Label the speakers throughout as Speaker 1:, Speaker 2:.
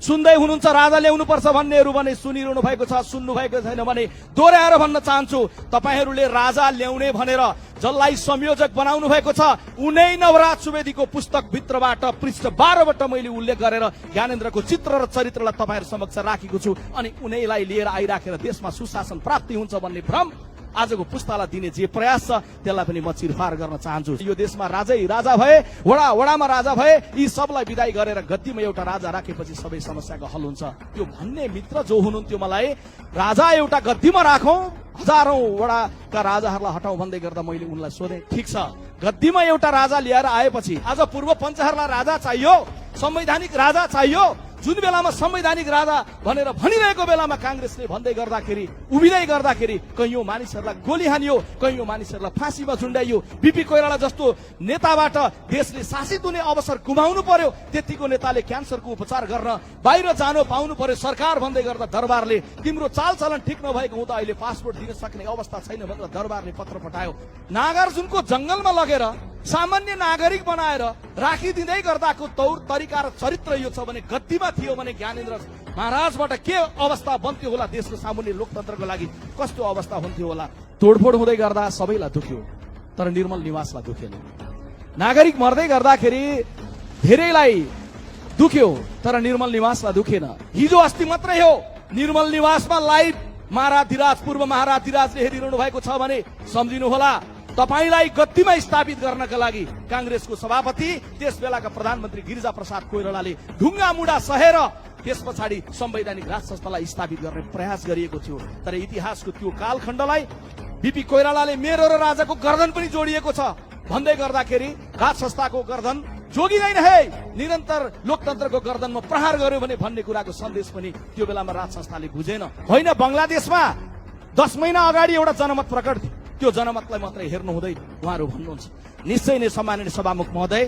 Speaker 1: सुन्दै हुनुहुन्छ राजा ल्याउनुपर्छ भन्नेहरू भने सुनिरहनु भएको छ, सुन्नु भएको छैन भने दोहोऱ्याएर भन्न चाहन्छु, तपाईहरूले राजा ल्याउने भनेर जसलाई संयोजक बनाउनु भएको छ उनै नवराज सुवेदीको पुस्तक भित्रबाट पृष्ठ 12बाट मैले उल्लेख गरेर ज्ञानेन्द्रको चित्र र चरित्रलाई तपाईहरु समक्ष राखेको छु। अनि उनैलाई लिएर आइराखेर देशमा सुशासन प्राप्ति हुन्छ भन्ने भ्रम आजको पुस्तालाई दिने जे प्रयास छ त्यसलाई पनि म चिरफार गर्न चाहन्छु। यो देशमा राजै राजा भए, वडामा राजा भए, यी सबलाई विदाई गरेर गद्दीमा एउटा राजा राखेपछि सबै समस्याको हल हुन्छ। त्यो भन्ने मित्र जो हुनुहुन्थ्यो मलाई राजा एउटा गद्दीमा राखौं, हजारौं वडाका राजाहरूलाई हटाउँ भन्दै गर्दा मैले उनलाई सोधेँ, ठिक छ गद्दीमा एउटा राजा ल्याएर आएपछि आज पूर्व पञ्चहरूलाई राजा चाहियो, संवैधानिक राजा चाहियो, जुन बेलामा संवैधानिक राजा भनेर भनिरहेको बेलामा कांग्रेसले भन्दै गर्दाखेरि उभिँदै गर्दाखेरि कैयौं मानिसहरूलाई गोली हानियो, कैयौं मानिसहरूलाई फाँसीमा झुन्डाइयो। बीपी कोइराला जस्तो नेताबाट देशले शासित हुने अवसर गुमाउनु पर्यो। त्यतिको नेताले क्यान्सरको उपचार गर्न बाहिर जानु पाउनु पर्यो। सरकार भन्दै गर्दा दरबारले तिम्रो चालचलन ठिक नभएको हुँदा अहिले पासपोर्ट दिन सक्ने अवस्था छैन भनेर दरबारले पत्र पठायो। नागार्जुनको जंगलमा लगेर सामान्य नागरिक बनाएर राखिदिँदै गर्दाको तौर तरिका र चरित्र यो छ भने गद्दीमा थियो भने ज्ञानेन्द्र महाराजबाट के अवस्था बन्थ्यो होला, देशको सामान्य लोकतन्त्रको लागि कस्तो अवस्था हुन्थ्यो होला। तोडफोड हुँदै गर्दा सबैलाई दुख्यो तर निर्मल निवासलाई दुखेन। नागरिक मर्दै गर्दाखेरि धेरैलाई दुख्यो तर निर्मल निवासलाई दुखेन। हिजो अस्ति मात्रै हो निर्मल निवासमा लाइभ महाराधिराज पूर्व महाराधिराजले हेरिरहनु भएको छ भने सम्झिनु होला, तपाईलाई गद्दीमा स्थापित गर्नका लागि कांग्रेसको सभापति त्यस बेलाका प्रधानमन्त्री गिरिजा प्रसाद कोइरालाले ढुङ्गा मुढा सहेर त्यस पछाडि संवैधानिक राज संस्थालाई स्थापित गर्ने प्रयास गरिएको थियो। तर इतिहासको त्यो कालखण्डलाई बीपी कोइरालाले मेरो र राजाको गर्दन पनि जोडिएको छ भन्दै गर्दाखेरि राज संस्थाको गर्दन जोगिँदैन है, निरन्तर लोकतन्त्रको गर्दनमा प्रहार गर्यो भने भन्ने कुराको सन्देश पनि त्यो बेलामा राज संस्थाले बुझेन। होइन, बंगलादेशमा 10 महिना अगाडि एउटा जनमत प्रकट थियो, त्यो जनमतलाई मात्रै हेर्नु हुँदैन उहाँहरू भन्नुहुन्छ। निश्चय नै सम्माननीय सभामुख महोदय,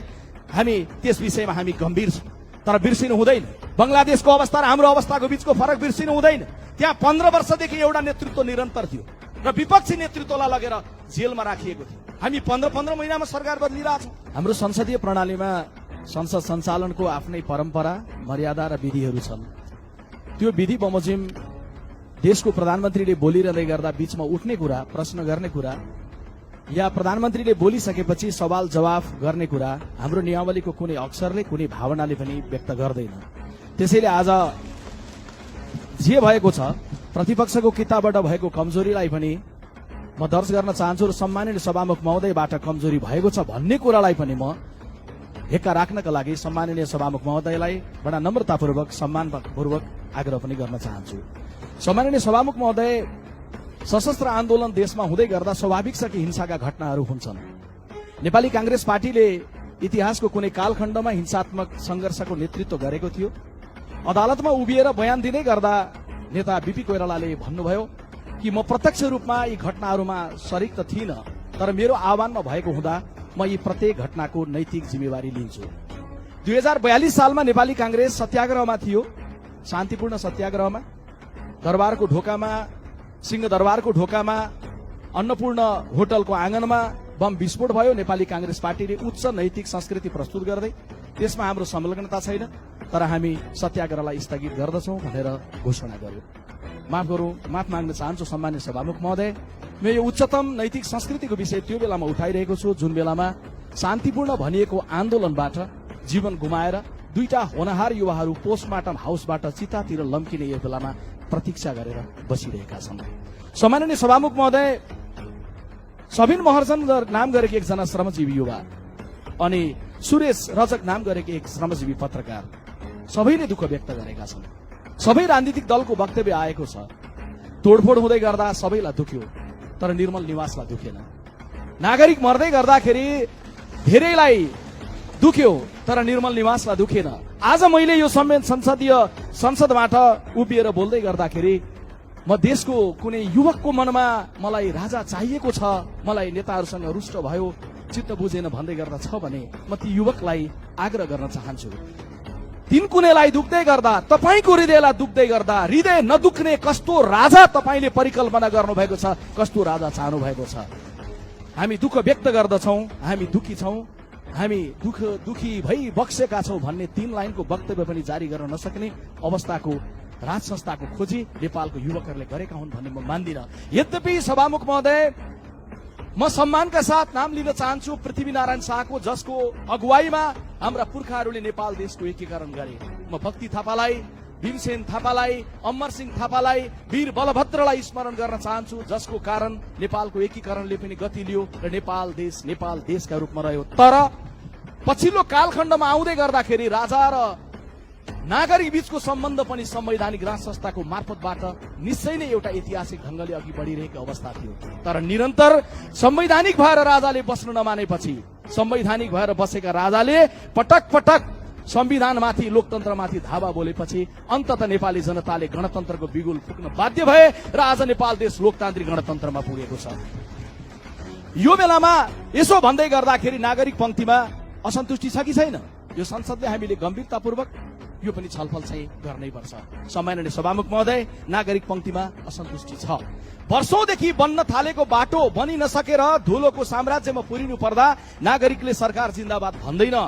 Speaker 1: हामी त्यस विषयमा हामी गम्भीर छौँ तर बिर्सिनु हुँदैन। बंगलादेशको अवस्था र हाम्रो अवस्थाको बीचको फरक बिर्सिनु हुँदैन। त्यहाँ 15 वर्षदेखि एउटा नेतृत्व निरन्तर थियो र विपक्षी नेतृत्वलाई लगेर जेलमा राखिएको थियो। हामी 15 महिनामा सरकार बदलिरहेछौँ। हाम्रो संसदीय प्रणालीमा संसद सञ्चालनको आफ्नै परम्परा, मर्यादा र विधिहरू छन्। त्यो विधि बमोजिम देशको प्रधानमन्त्रीले बोलिरहँदै गर्दा बीचमा उठ्ने कुरा, प्रश्न गर्ने कुरा या प्रधानमन्त्रीले बोलिसकेपछि सवाल जवाफ गर्ने कुरा हाम्रो नियमावलीको कुनै अक्षरले कुनै भावनाले पनि व्यक्त गर्दैन। त्यसैले आज जे भएको छ प्रतिपक्षको किताबबाट भएको कमजोरीलाई पनि म दर्ज गर्न चाहन्छु र सम्माननीय सभामुख महोदयबाट कमजोरी भएको छ भन्ने कुरालाई पनि म हेक्का राख्नका लागि सम्माननीय सभामुख महोदयलाई बडा नम्रतापूर्वक सम्मानपूर्वक आग्रह पनि गर्न चाहन्छु। सम्माननीय सभामुख महोदय, सशस्त्र आन्दोलन देशमा हुँदै गर्दा स्वाभाविक छ कि हिंसाका घटनाहरू हुन्छन्। नेपाली कांग्रेस पार्टीले इतिहासको कुनै कालखण्डमा हिंसात्मक संघर्षको नेतृत्व गरेको थियो। अदालतमा उभिएर बयान दिँदै गर्दा नेता बीपी कोइरालाले भन्नुभयो कि म प्रत्यक्ष रूपमा यी घटनाहरूमा सरिक त थिइनँ तर मेरो आह्वानमा भएको हुँदा म यी प्रत्येक घटनाको नैतिक जिम्मेवारी लिन्छु। 2042 सालमा नेपाली कांग्रेस सत्याग्रहमा थियो, शान्तिपूर्ण सत्याग्रहमा। दरबारको ढोकामा, सिंहदरबारको ढोकामा, अन्नपूर्ण होटलको आँगनमा बम विस्फोट भयो। नेपाली कांग्रेस पार्टीले उच्च नैतिक संस्कृति प्रस्तुत गर्दै त्यसमा हाम्रो संलग्नता छैन तर हामी सत्याग्रहलाई स्थगित गर्दछौं भनेर घोषणा गर्यो। माफ माग्न चाहन्छु सम्माननीय सभामुख महोदय, म यो उच्चतम नैतिक संस्कृतिको विषय त्यो बेलामा उठाइरहेको छु जुन बेलामा शान्तिपूर्ण भनिएको आन्दोलनबाट जीवन गुमाएर दुईटा होनहार युवाहरू पोस्टमार्टम हाउसबाट चितातिर लम्किने यो बेलामा प्रतीक्षा गरेर बसिरहेका छन्। सम्माननीय सभामुख महोदय, सबिन महर्जन नाम गरेको एकजना श्रमजीवी युवा अनि सुरेश रजक नाम गरेको एक श्रमजीवी पत्रकार सबैले दुःख व्यक्त गरेका छन्। सबै राजनीतिक दलको वक्तव्य आएको छ, तोडफोड हुँदै गर्दा सबैलाई दुख्यो तर निर्मल निवासलाई दुखेन। नागरिक मर्दै गर्दाखेरि धेरैलाई दुख्यो तर निर्मल निवासलाई दुखेन। आज मैले यो संसदबाट उभिएर बोल्दै गर्दाखेरि म देशको कुनै युवकको मनमा मलाई राजा चाहिएको छ, मलाई नेताहरूसँग रुष्ट भयो, चित्त बुझेन भन्दै गर्दा छ भने म ती युवकलाई आग्रह गर्न चाहन्छु, तीन कुनेलाई दुख्दै गर्दा, तपाईको हृदयलाई दुख्दै गर्दा हृदय नदुख्ने कस्तो राजा तपाईले परिकल्पना गर्नुभएको छ, कस्तो राजा चाहनु भएको छ। हामी दुःख व्यक्त गर्दछौं, हामी दुखी छौं हामी दुखी भई बक्सेका छौं भन्ने 3 लाइनको वक्तव्य पनि जारी गर्न नसक्ने अवस्थाको राज संस्थाको खोजी नेपालको युवकहरूले गरेका हुन् भन्ने म मान्दिन। यद्यपि सभामुख महोदय, म सम्मानका साथ नाम लिन चाहन्छु पृथ्वीनारायण शाहको, जसको अगुवाईमा हाम्रा पुर्खाहरूले नेपाल देशको एकीकरण गरे। म भक्ति थापालाई, भीमसेन थापालाई, अमरसिंह थापालाई, वीर बलभद्रलाई स्मरण गर्न चाहन्छु, जसको कारण नेपालको एकीकरणले पनि गति लियो र नेपाल देशका रूपमा रह्यो। तर पछिल्लो कालखण्डमा आउँदै गर्दाखेरि राजा र नागरिक बीचको सम्बन्ध पनि संवैधानिक राज संस्थाको मार्फतबाट निश्चय नै एउटा ऐतिहासिक ढंगले अघि बढिरहेको अवस्था थियो। तर निरन्तर संवैधानिक भएर राजाले बस्न नमानेपछि, संवैधानिक भएर बसेका राजाले पटक पटक संविधानमाथि, लोकतन्त्रमाथि धावा बोलेपछि अन्ततः नेपाली जनताले गणतन्त्रको बिगुल फुक्न बाध्य भए र आज नेपाल देश लोकतान्त्रिक गणतन्त्रमा पुगेको छ। यो बेलामा यसो भन्दै गर्दाखेरि नागरिक पंक्तिमा असन्तुष्टि छ कि छैन? यो संसदले हामीले गम्भीरतापूर्वक यो पनि छलफल चाहिँ गर्नै पर्छ। सम्माननीय सभामुख महोदय, नागरिक पंक्तिमा असन्तुष्टि छ। वर्षौंदेखि बन्न थालेको बाटो बनि नसकेर धुलोको साम्राज्यमा पुरिनु पर्दा नागरिकले सरकार जिन्दाबाद भन्दैन।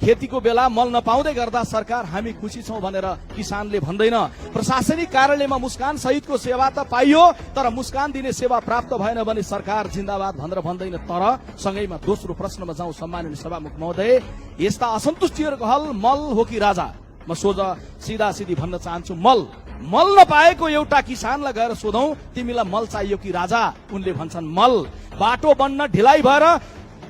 Speaker 1: खेतीको बेला मल नपाउँदै गर्दा सरकार हामी खुसी छौं भनेर किसानले भन्दैन। प्रशासनिक कार्यालयमा मुस्कान सहितको सेवा त पाइयो, तर मुस्कान दिने सेवा प्राप्त भएन भने सरकार जिन्दाबाद भनेर भन्दैन। तर सँगैमा दोस्रो प्रश्नमा जाउँ सम्माननीय सभामुख महोदय, यस्ता असन्तुष्टिहरूको हल मल हो कि राजा? म सीधा सिधी भन्न चाहन्छु, मल नपाएको एउटा किसानलाई गएर सोधौं, तिमीलाई मल चाहियो कि राजा? उनले भन्छन् मल। बाटो बन्न ढिलाइ भएर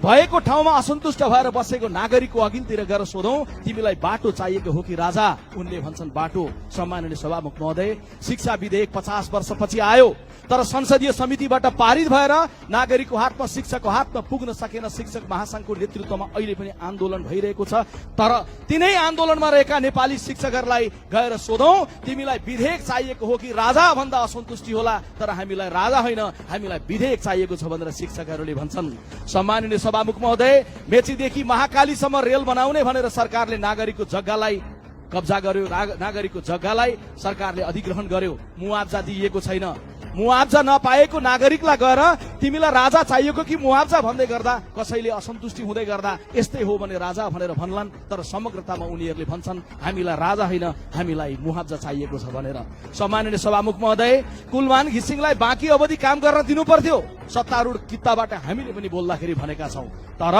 Speaker 1: भएको ठाउँमा असन्तुष्ट भएर बसेको नागरिकको अघिल्तिर गएर सोधौं, तिमीलाई बाटो चाहिएको हो कि राजा? उनले भन्छन् बाटो। सम्माननीय सभामुख महोदय, शिक्षा विधेयक 50 वर्षपछि आयो, तर संसदीय समितिबाट पारित भएर नागरिकको हातमा, शिक्षकको हातमा पुग्न सकेन। शिक्षक महासंघको नेतृत्वमा अहिले पनि आन्दोलन भइरहेको छ। तर तिनै आन्दोलनमा रहेका नेपाली शिक्षकहरूलाई गएर सोधौं, तिमीलाई विधेयक चाहिएको हो कि राजा भन्दा असन्तुष्टि होला, तर हामीलाई राजा होइन, हामीलाई विधेयक चाहिएको छ भनेर शिक्षकहरूले भन्छन्। सम्माननीय सभामुख महोदय, मेचीदेखि महाकालीसम्म रेल बनाउने भनेर सरकारले नागरिकको जग्गालाई कब्जा गर्यो, नागरिकको जग्गालाई सरकारले अधिग्रहण गर्यो, मुआवजा दिइएको छैन। मुआवजा नपाएको नागरिकलाई गएर तिमीलाई राजा चाहिएको कि मुआवजा भन्दै गर्दा कसैले असन्तुष्टि हुँदै गर्दा यस्तै हो भने राजा भनेर भन्लान्, तर समग्रतामा उनीहरूले भन्छन् हामीलाई राजा होइन, हामीलाई मुआवजा चाहिएको छ भनेर। सम्माननीय सभामुख महोदय, कुलमान घिसिङलाई बाँकी अवधि काम गर्न दिनु पर्थ्यो, सत्तारूढ कित्ताबाट हामीले पनि बोल्दाखेरि भनेका छौं। तर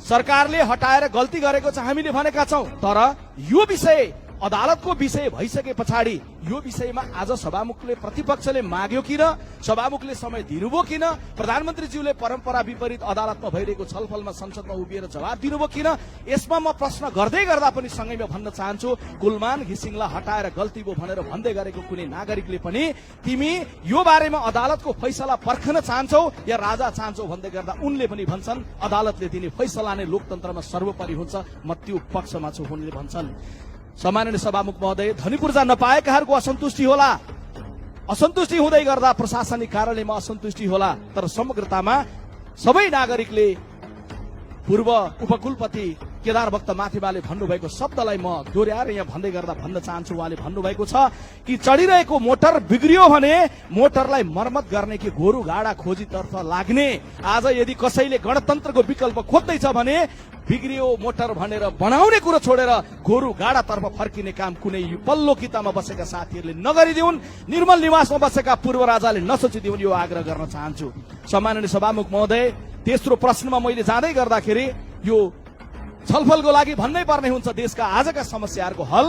Speaker 1: सरकारले हटाएर गल्ती गरेको छ हामीले भनेका छौं। तर यो विषय अदालतको विषय भइसके पछाडि यो विषयमा आज सभामुखले, प्रतिपक्षले माग्यो किन? सभामुखले समय दिनुभयो किन? प्रधानमन्त्रीज्यूले परम्परा विपरीत अदालतमा भइरहेको छलफलमा संसदमा उभिएर जवाब दिनुभयो किन? यसमा म प्रश्न गर्दै गर्दा पनि सँगैमा भन्न चाहन्छु, कुलमान घिसिङलाई हटाएर गल्ती भयो भनेर भन्दै गरेको कुनै नागरिकले पनि तिमी यो बारेमा अदालतको फैसला पर्खन चाहन्छौ या राजा चाहन्छौ भन्दै गर्दा उनले पनि भन्छन् अदालतले दिने फैसला नै लोकतन्त्रमा सर्वोपरि हुन्छ, म त्यो पक्षमा छु उनले भन्छन्। सम्माननीय सभामुख महोदय, धनी पूर्जा नपाएकाहरूको असन्तुष्टि होला, असन्तुष्टि हुँदै गर्दा प्रशासनिक कार्यालयमा असन्तुष्टि होला, तर समग्रतामा सबै नागरिकले पूर्व उपकुलपति केदार भक्त माथिबाले भन्नुभएको शब्दलाई म दोहोर्याएर यहाँ भन्दै गर्दा भन्न चाहन्छु। उहाँले भन्नुभएको छ कि चढिरहेको मोटर बिग्रियो भने मोटरलाई मर्मत गर्ने कि गोरु गाडा खोजीतर्फ लाग्ने। आज यदि कसैले गणतन्त्रको विकल्प खोज्दैछ भने बिग्रियो मोटर भनेर बनाउने कुरो छोडेर गोरु गाडातर्फ फर्किने काम कुनै पल्लो कितामा बसेका साथीहरूले नगरिदिउन्, निर्मल निवासमा बसेका पूर्व राजाले नसोचिदिउन्, यो आग्रह गर्न चाहन्छु। सम्माननीय सभामुख महोदय, तेस्रो प्रश्नमा मैले जाँदै गर्दाखेरि यो छलफलको लागि भन्नै पर्ने हुन्छ, देशका आजका समस्याहरूको हल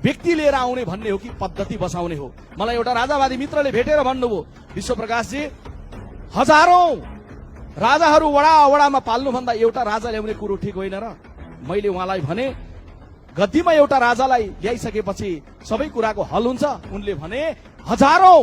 Speaker 1: व्यक्ति लिएर आउने भन्ने हो कि पद्धति बसाउने हो? मलाई एउटा राजावादी मित्रले भेटेर भन्नुभयो, विश्वप्रकाशजी, हजारौं राजाहरू वडामा पाल्नुभन्दा एउटा राजा ल्याउने कुरो ठिक होइन र? मैले उहाँलाई भने गद्दीमा एउटा राजालाई ल्याइसकेपछि सबै कुराको हल हुन्छ? उनले भने हजारौं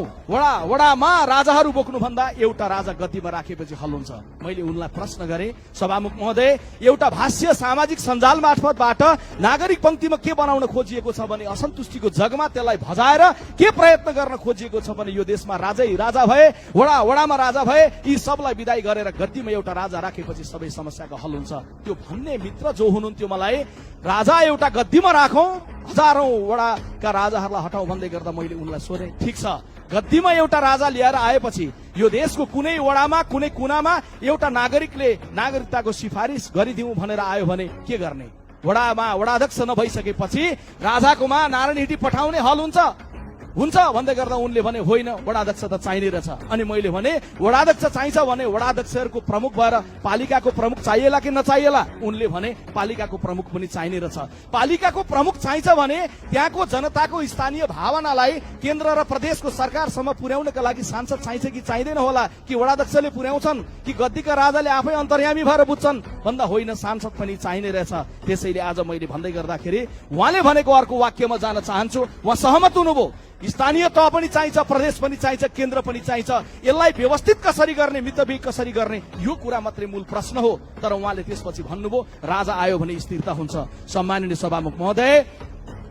Speaker 1: वडामा राजाहरू बोक्नुभन्दा एउटा राजा गद्दीमा राखेपछि हल हुन्छ। मैले उनलाई प्रश्न गरेँ, सभामुख महोदय, एउटा भाष्य सामाजिक सञ्जाल मार्फतबाट नागरिक पंक्तिमा के बनाउन खोजिएको छ भने असन्तुष्टिको जगमा त्यसलाई भजाएर के प्रयत्न गर्न खोजिएको छ भने यो देशमा राजै राजा भए, वडामा राजा भए, यी सबलाई विदाई गरेर गद्दीमा एउटा राजा राखेपछि सबै समस्याको हल हुन्छ। त्यो भन्ने मित्र जो हुनुहुन्थ्यो मलाई, राजा एउटा गद्दीमा राखौं, हजारौं वडाका राजाहरूलाई हटाऊ भन्दै गर्दा मैले उनलाई सोधेँ, ठिक छ, गद्दीमा एउटा राजा लिएर आएपछि यो देशको कुनै वडामा कुनै कुनामा एउटा नागरिकले नागरिकताको सिफारिस गरिदिउँ भनेर आयो भने के गर्ने? वडामा वडाध्यक्ष नभइसकेपछि राजाकोमा नारायण हिटी पठाउने हल हुन्छ भन्दै गर्दा उनले भने होइन, वडाध्यक्ष त चाहिने रहेछ। अनि मैले भने वडाध्यक्ष चाहिन्छ भने वडाध्यक्षहरूको प्रमुख भएर पालिकाको प्रमुख चाहिएला कि नचाहिएला? उनले भने पालिकाको प्रमुख पनि चाहिने रहेछ। पालिकाको प्रमुख चाहिन्छ भने त्यहाँको जनताको स्थानीय भावनालाई केन्द्र र प्रदेशको सरकारसम्म पुर्याउनका लागि सांसद चाहिन्छ कि चाहिँदैन होला? कि वडाध्यक्षले पुर्याउँछन् कि गद्दीका राजाले आफै अन्तर्यामी भएर बुझ्छन्? भन्दा होइन, सांसद पनि चाहिने रहेछ। त्यसैले आज मैले भन्दै गर्दाखेरि उहाँले भनेको अर्को वाक्यमा जान चाहन्छु। उहाँ सहमत हुनुभयो, स्थानीय तह पनि चाहिन्छ, प्रदेश पनि चाहिन्छ, केन्द्र पनि चाहिन्छ। यसलाई व्यवस्थित कसरी गर्ने, मितव्ययी कसरी गर्ने, यो कुरा मात्रै मूल प्रश्न हो। तर उहाँले त्यसपछि भन्नुभयो राजा आयो भने स्थिरता हुन्छ। सम्माननीय सभामुख महोदय,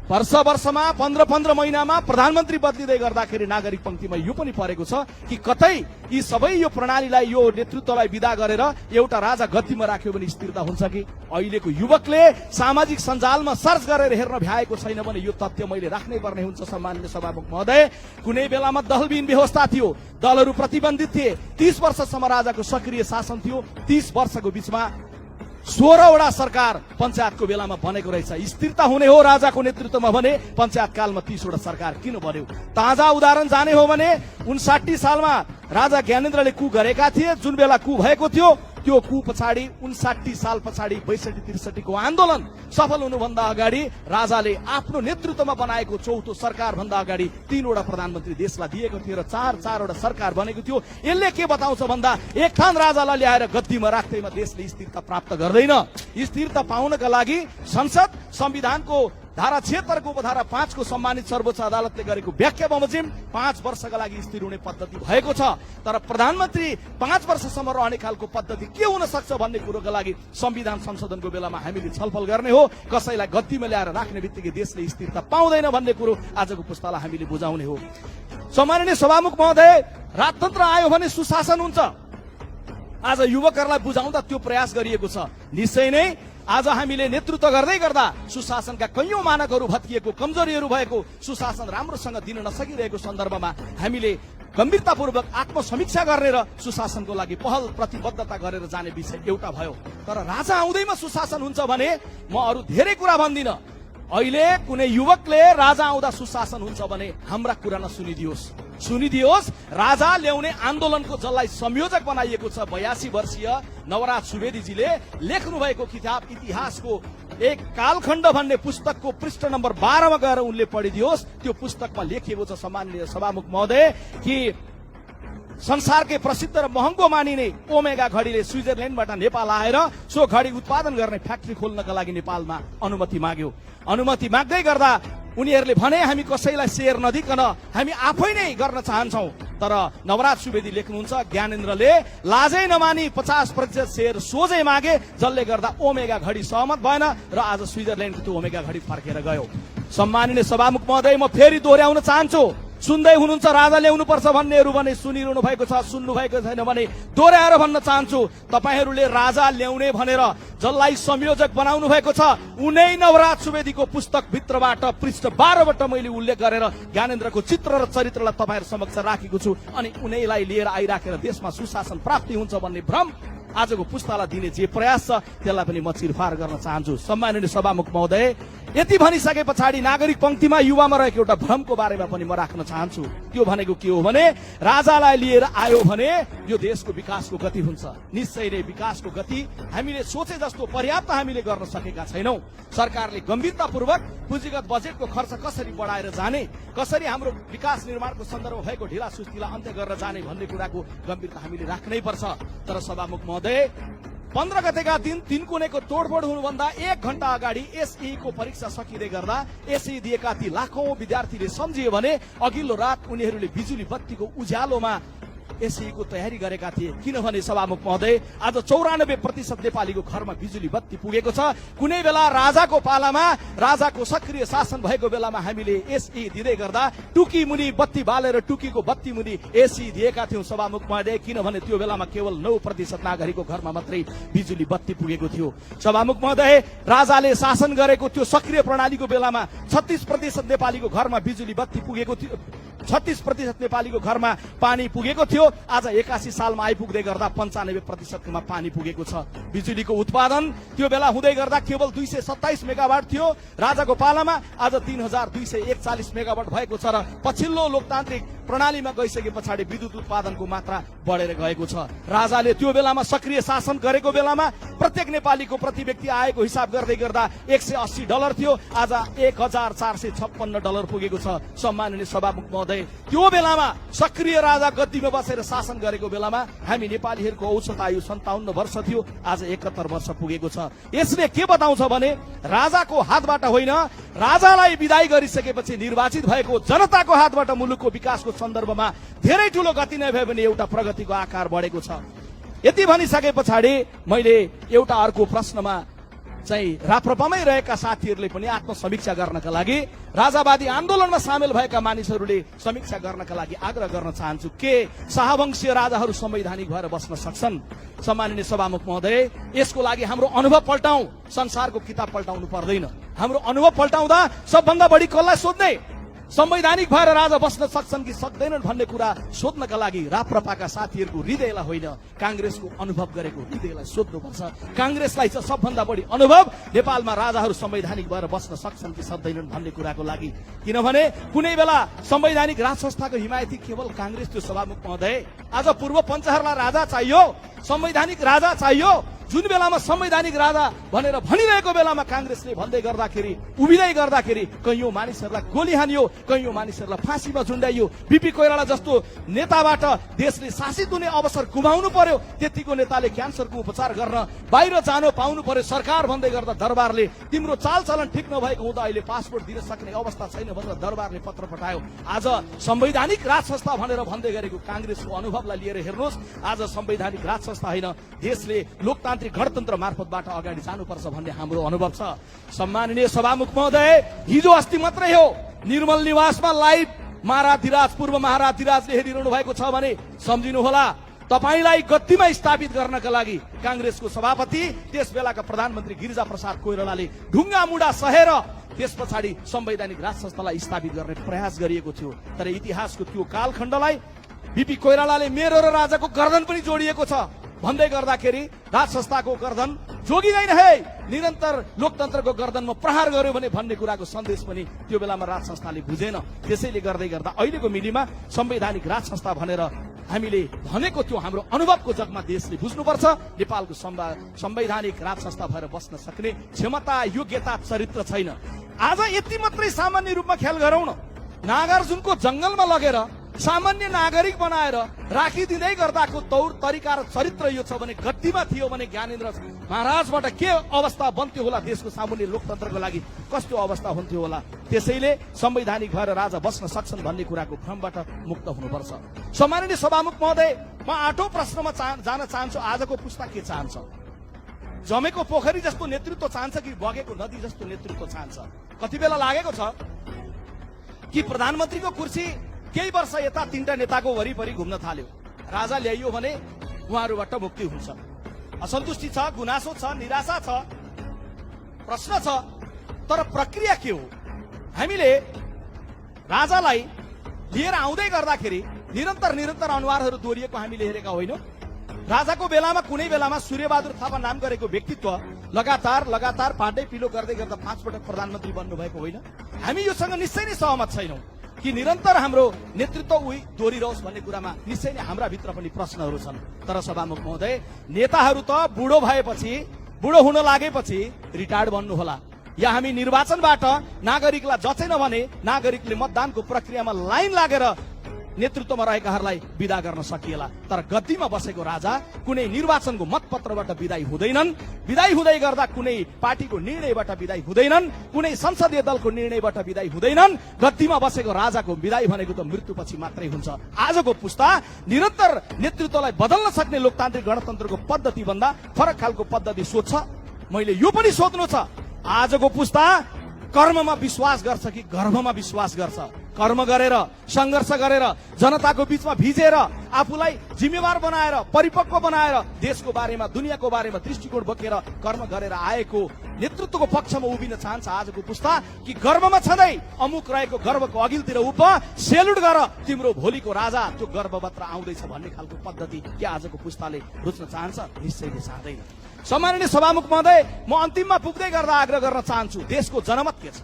Speaker 1: वर्षमा 15 महिनामा प्रधानमन्त्री बदलिँदै गर्दाखेरि नागरिक पंक्तिमा यो पनि परेको छ कि कतै यी सबै यो प्रणालीलाई, यो नेतृत्वलाई विदा गरेर एउटा राजा गद्दीमा राख्यो भने स्थिरता हुन्छ कि? अहिलेको युवकले सामाजिक सञ्जालमा सर्च गरेर हेर्न भ्याएको छैन भने यो तथ्य मैले राख्नै पर्ने हुन्छ। सम्माननीय सभामुख महोदय, कुनै बेलामा दलविहीन व्यवस्था थियो, दलहरू प्रतिबन्धित थिए, 30 वर्षसम्म राजाको सक्रिय शासन थियो। 30 वर्षको बीचमा 16 वटा सरकार पञ्चायतको बेलामा बनेको रहेछ। स्थिरता हुने हो राजाको नेतृत्वमा भने पञ्चायत कालमा 30 वटा सरकार किन बन्यो? ताजा उदाहरण जाने हो भने 59 सालमा राजा ज्ञानेन्द्रले कु गरेका थिए। जुन बेला कु भएको थियो त्यो कु पछाडि 59 साल पछाडि 62-63 को आन्दोलन सफल हुनुभन्दा अगाडि राजाले आफ्नो नेतृत्वमा बनाएको चौथो सरकार भन्दा अगाडि 3 वटा प्रधानमन्त्री देशलाई दिएको थियो र 4 वटा सरकार बनेको थियो। यसले के बताउँछ भन्दा एक थान राजालाई ल्याएर गद्दीमा राख्दैमा देशले स्थिरता प्राप्त गर्दैन। स्थिरता पाउनका लागि संसद, संविधानको धारा 76 को उपधारा 5 को सम्मानित सर्वोच्च अदालतले गरेको व्याख्या बमोजिम 5 वर्षका लागि स्थिर हुने पद्धति भएको छ। तर प्रधानमन्त्री 5 वर्षसम्म रहने खालको पद्धति के हुन सक्छ भन्ने कुरोका लागि संविधान संशोधनको बेलामा हामीले छलफल गर्ने हो। कसैलाई गद्दीमा ल्याएर राख्ने बित्तिकै देशले स्थिरता पाउँदैन भन्ने कुरो आजको पुस्तालाई हामीले बुझाउने हो। सम्माननीय सभामुख महोदय, राजतन्त्र आयो भने सुशासन हुन्छ। आज युवकहरूलाई बुझाउँदा त्यो प्रयास गरिएको छ। निश्चय नै आज हामीले नेतृत्व गर्दै गर्दा सुशासनका कैयौं मानकहरू भत्किएको, कमजोरीहरू भएको, सुशासन राम्रोसँग दिन नसकिरहेको सन्दर्भमा हामीले गम्भीरतापूर्वक आत्मसमीक्षा गर्ने र सुशासनको लागि पहल प्रतिबद्धता गरेर जाने विषय एउटा भयो। तर राजा आउँदैमा सुशासन हुन्छ भने म अरू धेरै कुरा भन्दिन। अहिले कुनै युवकले राजा आउँदा सुशासन हुन्छ भने हाम्रा कुरा सुनिदियोस्। राजा ल्याउने आन्दोलनको जसलाई संयोजक बनाइएको छ 82 वर्षीय नवराज सुवेदीजीले लेख्नु भएको किताब इतिहासको एक कालखण्ड भन्ने पुस्तकको पृष्ठ नम्बर 12 मा गएर उनले पढिदियोस्। त्यो पुस्तकमा लेखिएको छ सम्माननीय सभामुख महोदय कि संसारकै प्रसिद्ध र महँगो मानिने ओमेगा घडीले स्विजरल्यान्डबाट नेपाल आएर सो घडी उत्पादन गर्ने फ्याक्ट्री खोल्नका लागि नेपालमा अनुमति माग्यो। अनुमति माग्दै गर्दा उनीहरूले भने हामी कसैलाई शेयर नदिकन हामी आफै नै गर्न चाहन्छौं। तर नवराज सुवेदी लेख्नुहुन्छ ज्ञानेन्द्रले लाजै नमानी 50% शेयर सोझै मागे, जसले गर्दा ओमेगा घडी सहमत भएन र आज स्विजरल्यान्डको त्यो ओमेगा घडी फर्केर गयो। सम्माननीय सभामुख महोदय, म फेरि दोहोर्याउन चाहन्छु। सुन्दै हुनुहुन्छ राजा ल्याउनु पर्छ भन्नेहरू भने सुनिरहनु भएको छ, सुन्नु भएको छैन भने दोहोर्याएर भन्न चाहन्छु। तपाईहरूले राजा ल्याउने भनेर जसलाई संयोजक बनाउनु भएको छ उनै नवराज सुवेदीको पुस्तक भित्रबाट पृष्ठ 12 बाट मैले उल्लेख गरेर ज्ञानेन्द्रको चित्र र चरित्रलाई तपाईहरु समक्ष राखेको छु। अनि उनैलाई लिएर आइराखेर देशमा सुशासन प्राप्ति हुन्छ भन्ने भ्रम आजको पुस्तालाई दिने जे प्रयास छ त्यसलाई पनि म चिरफार गर्न चाहन्छु। सम्माननीय सभामुख महोदय, यति भनिसके पछाडि नागरिक पंक्तिमा युवामा रहेको एउटा भ्रमको बारेमा पनि म राख्न चाहन्छु। त्यो भनेको के हो भने राजालाई लिएर आयो भने यो देशको विकासको गति हुन्छ। निश्चय नै विकासको गति हामीले सोचे जस्तो पर्याप्त हामीले गर्न सकेका छैनौं। सरकारले गम्भीरतापूर्वक पुँजीगत बजेटको खर्च कसरी बढाएर जाने, कसरी हाम्रो विकास निर्माणको सन्दर्भमा भएको ढिला सुस्तीलाई अन्त्य गरेर जाने भन्ने कुराको गम्भीरता हामीले राख्नै पर्छ। तर सभामुख महोदय, 15 गतेका दिन तिनकुनेको तोडफोड हुनुभन्दा 1 घण्टा अगाडि एसई को परीक्षा सकिँदै गर्दा एसई दिएका ती लाखौं विद्यार्थीले सम्झिए भने अघिल्लो रात उनीहरूले बिजुली बत्तीको उज्यालोमा एसईको तयारी गरेका थिए। किनभने सभामुख महोदय, आज 94% नेपालीको घरमा बिजुली बत्ती पुगेको छ। कुनै बेला राजाको पालामा, राजाको सक्रिय शासन भएको बेलामा हामीले एसई दिँदै गर्दा टुकी मुनि बत्ती बालेर टुकीको बत्ती मुनि एसई दिएका थियौं सभामुख महोदय। किनभने त्यो बेलामा केवल 9% नागरिकको घरमा मात्रै बिजुली बत्ती पुगेको थियो। सभामुख महोदय, राजाले शासन गरेको त्यो सक्रिय प्रणालीको बेलामा 36% नेपालीको घरमा बिजुली बत्ती पुगेको थियो, 36% नेपालीको घरमा पानी पुगेको थियो। आज 81 सालमा आइपुग्दै गर्दा 95% मा पानी पुगेको छ। बिजुलीको उत्पादन त्यो बेला हुँदै गर्दा केवल 227 मेगावाट थियो राजाको पालामा, आज 3241 मेगावाट भएको छ र पछिल्लो लोकतान्त्रिक प्रणालीमा गइसके पछाडि विद्युत उत्पादनको मात्रा बढेर गएको छ। राजाले त्यो बेलामा सक्रिय शासन गरेको बेलामा प्रत्येक नेपालीको प्रति व्यक्ति आएको हिसाब गर्दै गर्दा $180 थियो, आज $1456 पुगेको छ। सम्माननीय सभामुख महोदय, त्यो बेलामा सक्रिय राजा गद्दीमा बसेर शासन गरेको बेलामा हामी नेपालीहरूको औसत आयु 57 वर्ष थियो, आज 71 वर्ष पुगेको छ। यसले के बताउँछ भने राजाको हातबाट होइन, राजालाई विदाई गरिसकेपछि निर्वाचित भएको जनताको हातबाट मुलुकको विकासको सन्दर्भमा धेरै ठूलो गति नै भयो भने एउटा प्रगतिको आकार बढेको छ। यति भनिसके पछाडि मैले एउटा अर्को प्रश्नमा चाहिँ राप्रपामै रहेका साथीहरूले पनि आत्मसमीक्षा गर्नका लागि, राजावादी आन्दोलनमा सामेल भएका मानिसहरूले समीक्षा गर्नका लागि आग्रह गर्न चाहन्छु। के शाहवंशीय राजाहरू संवैधानिक भएर बस्न सक्छन्? सम्माननीय सभामुख महोदय, यसको लागि हाम्रो अनुभव पल्टाउँ, संसारको किताब पल्टाउनु पर्दैन। हाम्रो अनुभव पल्टाउँदा सबभन्दा बढी कसलाई सोध्ने? संवैधानिक भएर राजा बस्न सक्छन् कि सक्दैनन् भन्ने कुरा सोध्नका लागि राप्रपाका साथीहरूको हृदयलाई होइन, कांग्रेसको अनुभव गरेको हृदयलाई सोध्नुपर्छ। कांग्रेसलाई चाहिँ सबभन्दा बढी अनुभव नेपालमा राजाहरू संवैधानिक भएर बस्न सक्छन् कि सक्दैनन् भन्ने कुराको लागि। किनभने कुनै बेला संवैधानिक राज संस्थाको हिमायती केवल कांग्रेस थियो सभामुख महोदय। आज पूर्व पञ्चहरूलाई राजा चाहियो, संवैधानिक राजा चाहियो। जुन बेलामा संवैधानिक राजा भनेर भनिरहेको बेलामा कांग्रेसले भन्दै गर्दाखेरि, उभिँदै गर्दाखेरि कैयौं मानिसहरूलाई गोली हानियो, कैयौं मानिसहरूलाई फाँसीमा झुन्डाइयो। बीपी कोइराला जस्तो नेताबाट देशले शासित हुने अवसर गुमाउनु पर्यो। त्यतिको नेताले क्यान्सरको उपचार गर्न बाहिर जानु पाउनु पर्यो। सरकार भन्दै गर्दा दरबारले तिम्रो चालचलन ठिक नभएको हुँदा अहिले पासपोर्ट दिन सक्ने अवस्था छैन भनेर दरबारले पत्र पठायो। आज संवैधानिक राज संस्था भनेर भन्दै गरेको कांग्रेसको अनुभवलाई लिएर हेर्नुहोस्, आज संवैधानिक राज संस्था होइन, देशले लोकतान्त्रिक गणतन्त्र मार्फतबाट अगाडि जानुपर्छ भन्ने हाम्रो अनुभव छ। सम्माननीय सभामुख महोदय, हिजो अस्ति मात्रै हो निर्मल निवासमा लाइभ महाराधिराज, पूर्व महाराधिराजले हेरिरहनु भएको छ भने सम्झिनुहोला। तपाईलाई गद्दीमा स्थापित गर्नका लागि कांग्रेसको सभापति, त्यस बेलाका प्रधानमन्त्री गिरिजा प्रसाद कोइरालाले ढुङ्गा मुढा सहेर त्यस पछाडि संवैधानिक राज संस्थालाई स्थापित गर्ने प्रयास गरिएको थियो। तर इतिहासको त्यो कालखण्डलाई बीपी कोइरालाले मेरो र राजाको गर्दन पनि जोडिएको छ भन्दै गर्दाखेरि राज संस्थाको गर्दन जोगिँदैन है, निरन्तर लोकतन्त्रको गर्दनमा प्रहार गर्यो भने भन्ने कुराको सन्देश पनि त्यो बेलामा राज संस्थाले बुझेन। त्यसैले गर्दै गर्दा अहिलेको मिडियामा संवैधानिक राज संस्था भनेर हामीले भनेको त्यो हाम्रो अनुभवको जगमा देशले बुझ्नुपर्छ। नेपालको संवैधानिक राज संस्था भएर बस्न सक्ने क्षमता, योग्यता, चरित्र छैन। आज यति मात्रै सामान्य रूपमा ख्याल गरौँ न, नागार्जुनको जंगलमा लगेर सामान्य नागरिक बनाएर राखिदिँदै गर्दाको तौर तरिका र चरित्र यो छ भने गद्दीमा थियो भने ज्ञानेन्द्र महाराजबाट के अवस्था बन्थ्यो होला, देशको सामान्य लोकतन्त्रको लागि कस्तो अवस्था हुन्थ्यो होला। त्यसैले संवैधानिक भएर राजा बस्न सक्छन् भन्ने कुराको भ्रमबाट मुक्त हुनुपर्छ। सम्माननीय सभामुख महोदय, म 8औं प्रश्नमा जान चाहन्छु। आजको पुस्ता के चाहन्छ? जमेको पोखरी जस्तो नेतृत्व चाहन्छ कि बगेको नदी जस्तो नेतृत्व चाहन्छ? कति बेला लागेको छ कि प्रधानमन्त्रीको कुर्सी केही वर्ष यता तीनटा नेताको वरिपरि घुम्न थाल्यो, राजा ल्याइयो भने उहाँहरूबाट मुक्ति हुन्छ। असन्तुष्टि छ, गुनासो छ, निराशा छ, प्रश्न छ, तर प्रक्रिया के हो? हामीले राजालाई लिएर आउँदै गर्दाखेरि निरन्तर अनुहारहरू दोहोरिएको हामीले हेरेका होइनौँ। राजाको बेलामा कुनै बेलामा सूर्यबहादुर थापा नाम गरेको व्यक्तित्व लगातार पाटै पिलो गर्दै गर्दा 5 पटक प्रधानमन्त्री बन्नुभएको होइन। हामी योसँग निश्चय नै सहमत छैनौँ कि निरन्तर हाम्रो नेतृत्व उही दोहोरिरहोस् भन्ने कुरामा निश्चय नै हाम्रा भित्र पनि प्रश्नहरू छन्। तर सभामुख महोदय, नेताहरू त बुढो भएपछि, बुढो हुन लागेपछि रिटायर्ड बन्नु होला, या हामी निर्वाचनबाट नागरिकलाई जचेन भने नागरिकले मतदानको प्रक्रियामा लाइन लागेर नेतृत्वमा रहेकाहरूलाई विदा गर्न सकिएला। तर गद्दीमा बसेको राजा कुनै निर्वाचनको मतपत्रबाट विदाई हुँदैनन्, विदाई हुँदै गर्दा कुनै पार्टीको निर्णयबाट विदाई हुँदैनन्, कुनै संसदीय दलको निर्णयबाट विदाई हुँदैनन्। गद्दीमा बसेको राजाको विदाई भनेको त मृत्युपछि मात्रै हुन्छ। आजको पुस्ता निरन्तर नेतृत्वलाई बदल्न सक्ने लोकतान्त्रिक गणतन्त्रको पद्धति भन्दा फरक खालको पद्धति सोध्छ। मैले यो पनि सोध्नु छ, आजको पुस्ता कर्ममा विश्वास गर्छ कि गर्भमा विश्वास गर्छ? कर्म गरेर, संघर्ष गरेर, जनताको बीचमा भिजेर, आफूलाई जिम्मेवार बनाएर, परिपक्व बनाएर, देशको बारेमा, दुनियाँको बारेमा दृष्टिकोण बोकेर कर्म गरेर आएको नेतृत्वको पक्षमा उभिन चाहन्छ आजको पुस्ता, कि गर्वमा छँदै अमुक रहेको गर्वको अघिल्तिर उभ, सेल्युट गर, तिम्रो भोलिको राजा त्यो गर्वपत्र आउँदैछ भन्ने खालको पद्धति के आजको पुस्ताले रुच्न चाहन्छ? निश्चयले चाहँदैन। सम्माननीय सभामुख महोदय, म अन्तिममा पुग्दै गर्दा आग्रह गर्न चाहन्छु, देशको जनमत के छ?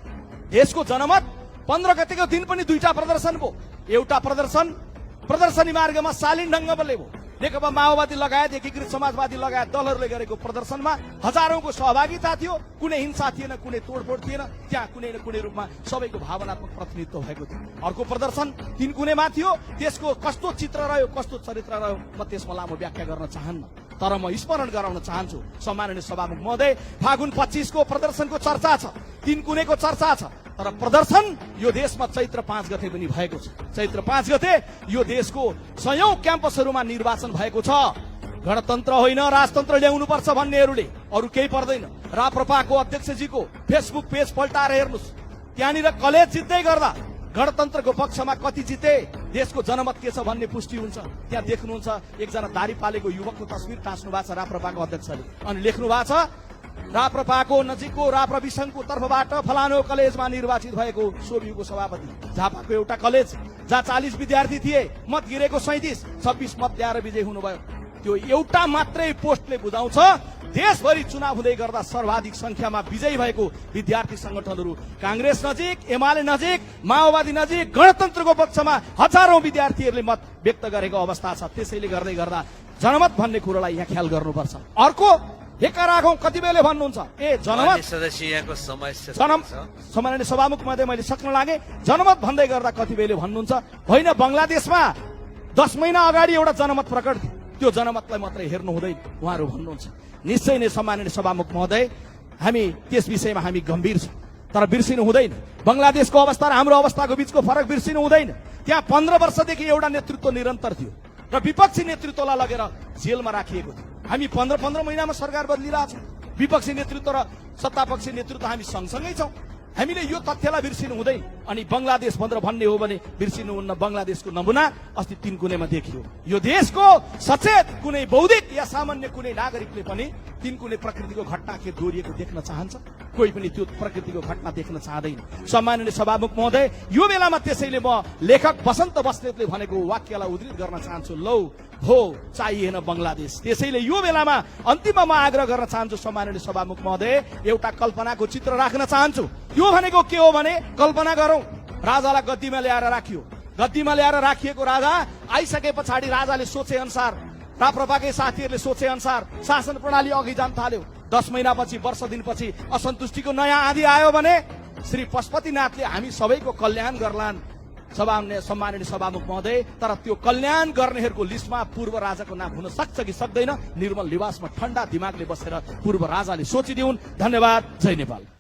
Speaker 1: देशको जनमत 15 गतेको दिन पनि दुईटा प्रदर्शन भयो। एउटा प्रदर्शनी मार्गमा शालीन ढङ्गमा भयो। नेकपा माओवादी लगायत एकीकृत समाजवादी लगायत दलहरूले गरेको प्रदर्शनमा हजारौंको सहभागिता थियो। कुनै हिंसा थिएन, कुनै तोडफोड थिएन। त्यहाँ कुनै न कुनै रूपमा सबैको भावनात्मक प्रतिनिधित्व भएको थियो। अर्को प्रदर्शन तीनकुनेमा थियो। त्यसको कस्तो चित्र रह्यो, कस्तो चरित्र रह्यो, म त्यसमा लामो व्याख्या गर्न चाहन्न। तर म स्मरण गराउन चाहन्छु, सम्माननीय सभामुख महोदय, फागुन 25 को प्रदर्शनको चर्चा छ, तीनकुनेको चर्चा छ, तर प्रदर्शन यो देशमा चैत्र 5 गते पनि भएको छ। चैत्र 5 गते यो देशको 100औं क्याम्पसहरूमा निर्वाचन भएको छ। गणतन्त्र होइन राजतन्त्र ल्याउनु पर्छ भन्नेहरूले अरू केही पर्दैन। राप्रपाको अध्यक्षजीको फेसबुक पेज पल्टाएर हेर्नुस्, त्यहाँनिर कलेज जित्दै गर्दा गणतन्त्रको पक्षमा कति जिते, देशको जनमत के छ भन्ने पुष्टि हुन्छ। त्यहाँ देख्नुहुन्छ एकजना दारी पालेको युवकको तस्बिर टाँच्नु भएको छ राप्रपाको अध्यक्षले, अनि लेख्नु भएको छ राप्रपाको नजिकको राप्रविसङको तर्फबाट फलानो कलेजमा निर्वाचित भएको सोभियुको सभापति। झापाको एउटा कलेज जहाँ 40 विद्यार्थी थिए, मत गिरेको 37, 26 मत ल्याएर विजय हुनुभयो। त्यो एउटा मात्रै पोस्टले बुझाउँछ देशभरि चुनाव हुँदै गर्दा सर्वाधिक संख्यामा विजयी भएको विद्यार्थी संगठनहरू कांग्रेस नजिक, एमाले नजिक, माओवादी नजिक, गणतन्त्रको पक्षमा हजारौं विद्यार्थीहरूले मत व्यक्त गरेको अवस्था छ। त्यसैले गर्दै गर्दा जनमत भन्ने कुरालाई यहाँ ख्याल गर्नुपर्छ। अर्को हेका राखौं कति बेले भन्नुहुन्छ, जनमत
Speaker 2: सदस्य यहाँको समस्या
Speaker 1: सम्माननीय सभामुख महोदय, मैले सक्न लागे जनमत भन्दै गर्दा कति बेले भन्नुहुन्छ, होइन बंगलादेशमा 10 महिना अगाडि एउटा जनमत प्रकट थियो, त्यो जनमतलाई मात्रै हेर्नु हुँदैन उहाँहरू भन्नुहुन्छ। निश्चय नै सम्माननीय सभामुख महोदय, हामी त्यस विषयमा हामी गम्भीर छौं, तर बिर्सिनु हुँदैन। बंगलादेशको अवस्था र हाम्रो अवस्थाको बीचको फरक बिर्सिनु हुँदैन। त्यहाँ 15 वर्षदेखि एउटा नेतृत्व निरन्तर थियो र विपक्षी नेतृत्वलाई लगेर जेलमा राखिएको थियो। हामी 15 महिनामा सरकार बदलिरहेछौँ। विपक्षी नेतृत्व र सत्तापक्षी नेतृत्व हामी सँगसँगै छौँ। हामीले यो तथ्यलाई बिर्सिनु हुँदैन। अनि बंगलादेश भन्ने हो भने बिर्सिनुहुन्न। बंगलादेशको नमुना अस्ति तीनकुनेमा देखियो। यो देशको सचेत कुनै बौद्धिक या सामान्य कुनै नागरिकले पनि तीनकुने प्रकृतिको घटना के दोहोरिएको देख्न चाहन्छ? कोही पनि त्यो प्रकृतिको घटना देख्न चाहदैन। सम्माननीय सभामुख महोदय, यो बेलामा त्यसैले म लेखक बसन्त बस्नेतले भनेको वाक्यलाई उद्धृत गर्न चाहन्छु, लौ हो चाहिएन बंगलादेश। त्यसैले यो बेलामा अन्तिममा म आग्रह गर्न चाहन्छु सम्माननीय सभामुख महोदय, एउटा कल्पनाको चित्र राख्न चाहन्छु। यो भनेको के हो भने, कल्पना गरौं राजालाई गद्दीमा ल्याएर राखियो। गद्दीमा ल्याएर राखिएको राजा आइसके पछाडि राजाले सोचे अनुसार, राप्रपाकै साथीहरूले सोचे अनुसार शासन प्रणाली अघि जान थाल्यो। 10 महिनापछि, वर्ष दिनपछि असन्तुष्टिको नयाँ आँधी आयो भने श्री पशुपतिनाथले हामी सबैको कल्याण गर्लान्। सम्माननीय सभामुख महोदय, तर त्यो कल्याण गर्नेहरूको लिस्टमा पूर्व राजाको नाम हुन सक्छ कि सक्दैन? निर्मल निवासमा ठण्डा दिमागले बसेर पूर्व राजाले सोचिदिउन्। धन्यवाद। जय नेपाल।